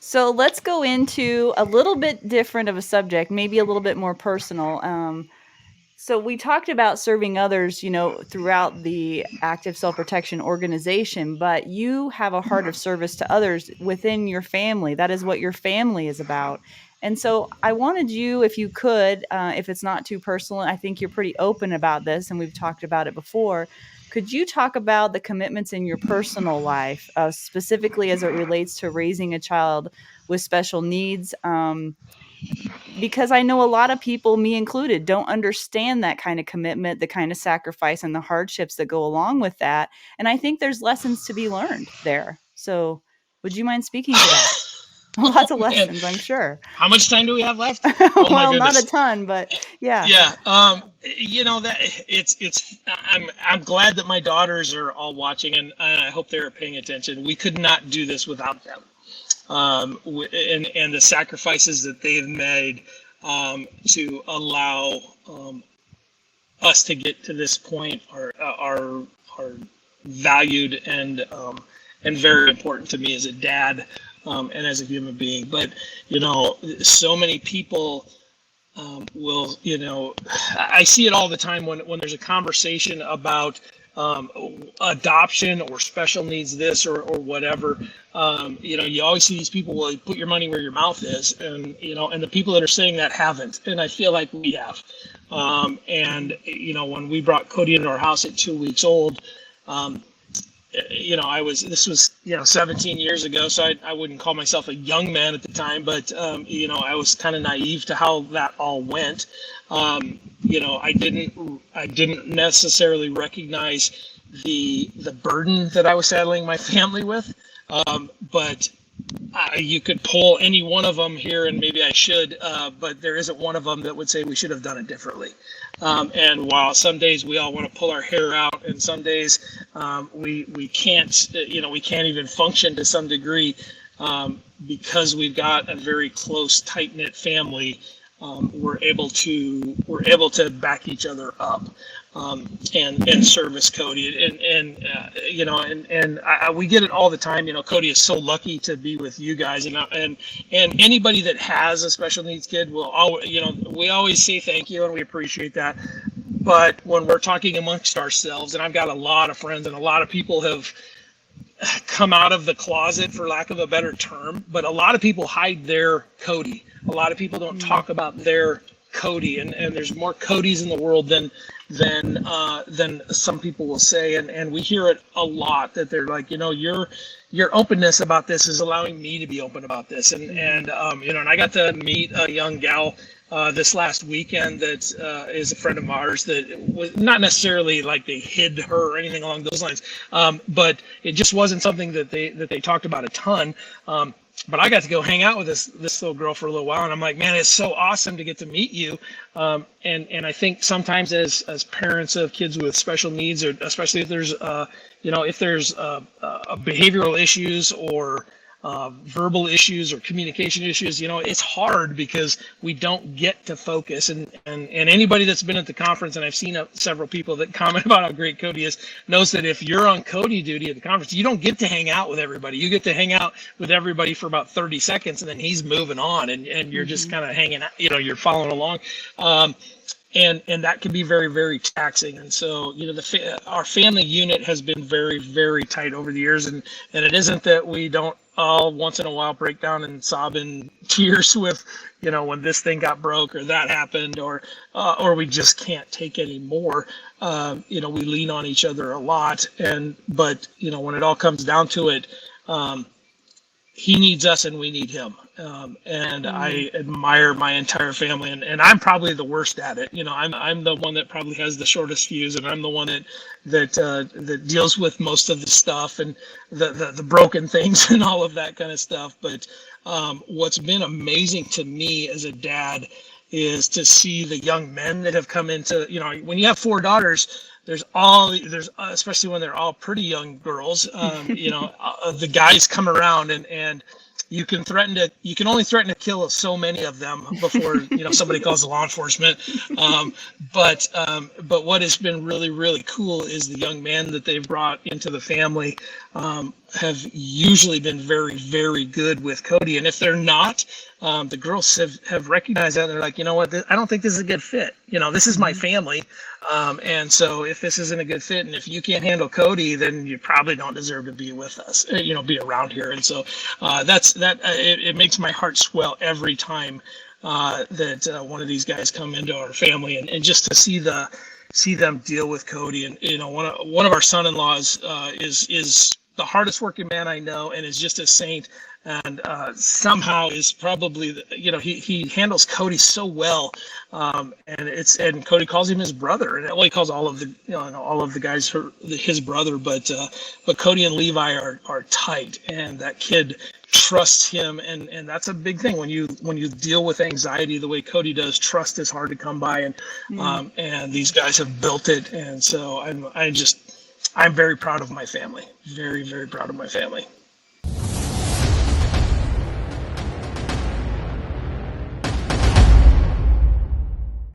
So let's go into a little bit different of a subject, maybe a little bit more personal. So we talked about serving others, throughout the active self-protection organization, but you have a heart of service to others within your family. That is what your family is about. And so I wanted you, if you could, if it's not too personal, I think you're pretty open about this and we've talked about it before. Could you talk about the commitments in your personal life, specifically as it relates to raising a child with special needs? Because I know a lot of people, me included, don't understand that kind of commitment, the kind of sacrifice and the hardships that go along with that. And I think there's lessons to be learned there. So would you mind speaking to that? Oh Lots of man, lessons, I'm sure. how much time do we have left? Oh my Well, not a goodness. ton, but yeah. Yeah, that it's. I'm glad that my daughters are all watching, and I hope they're paying attention. We could not do this without them, and the sacrifices that they've made to allow us to get to this point are valued and very important to me as a dad, and as a human being. But so many people will, I see it all the time when there's a conversation about adoption or special needs this or whatever. You always see these people, well, you put your money where your mouth is, and the people that are saying that haven't, and I feel like we have. When we brought Cody into our house at 2 weeks old, this was 17 years ago, so I wouldn't call myself a young man at the time, but I was kind of naive to how that all went. I didn't necessarily recognize the burden that I was saddling my family with, but you could pull any one of them here, and maybe I should, but there isn't one of them that would say we should have done it differently. And while some days we all want to pull our hair out, and some days we can't, we can't even function to some degree, because we've got a very close, tight-knit family. We're able to back each other up, and service Cody, we get it all the time. Cody is so lucky to be with you guys, and anybody that has a special needs kid will always, we always say thank you and we appreciate that. But when we're talking amongst ourselves, and I've got a lot of friends and a lot of people have come out of the closet, for lack of a better term, but a lot of people hide their Cody. A lot of people don't talk about their Cody, and there's more Codys in the world than some people will say, and we hear it a lot, that they're like, your openness about this is allowing me to be open about this, and I got to meet a young gal this last weekend that is a friend of ours, that was not necessarily like they hid her or anything along those lines, but it just wasn't something that they talked about a ton. But I got to go hang out with this little girl for a little while, and I'm like, man, it's so awesome to get to meet you. And I think sometimes as parents of kids with special needs, or especially if there's behavioral issues or verbal issues or communication issues, it's hard because we don't get to focus. And anybody that's been at the conference, and I've seen several people that comment about how great Cody is, knows that if you're on Cody duty at the conference, you don't get to hang out with everybody. You get to hang out with everybody for about 30 seconds, and then he's moving on, and you're just kind of hanging out, you're following along. And that can be very, very taxing. And so, our family unit has been very, very tight over the years. And it isn't that we don't all once in a while break down and sob in tears with, when this thing got broke or that happened, or we just can't take any more. We lean on each other a lot. But when it all comes down to it, he needs us and we need him. I admire my entire family, and I'm probably the worst at it. I'm the one that probably has the shortest fuse, and I'm the one that deals with most of the stuff and the broken things and all of that kind of stuff. But what's been amazing to me as a dad is to see the young men that have come into, when you have 4 daughters, there's especially when they're all pretty young girls, the guys come around, and you can only threaten to kill so many of them before somebody calls the law enforcement. But what has been really, really cool is the young men that they've brought into the family, have usually been very, very good with Cody. And if they're not, the girls have recognized that. They're like, you know what, I don't think this is a good fit. You know, this is my Mhm. family. And so if this isn't a good fit, and if you can't handle Cody, then you probably don't deserve to be with us, you know, be around here. And so it makes my heart swell every time that one of these guys come into our family, and just to see them deal with Cody. And you know, one of our son-in-laws is the hardest working man I know, and is just a saint. And somehow is probably, you know, he handles Cody so well, and Cody calls him his brother, and well, he calls all of the, you know, all of the guys his brother, but Cody and Levi are tight, and that kid trusts him, and that's a big thing when you deal with anxiety the way Cody does. Trust is hard to come by, Mm. and these guys have built it. And so I'm very proud of my family, very, very proud of my family.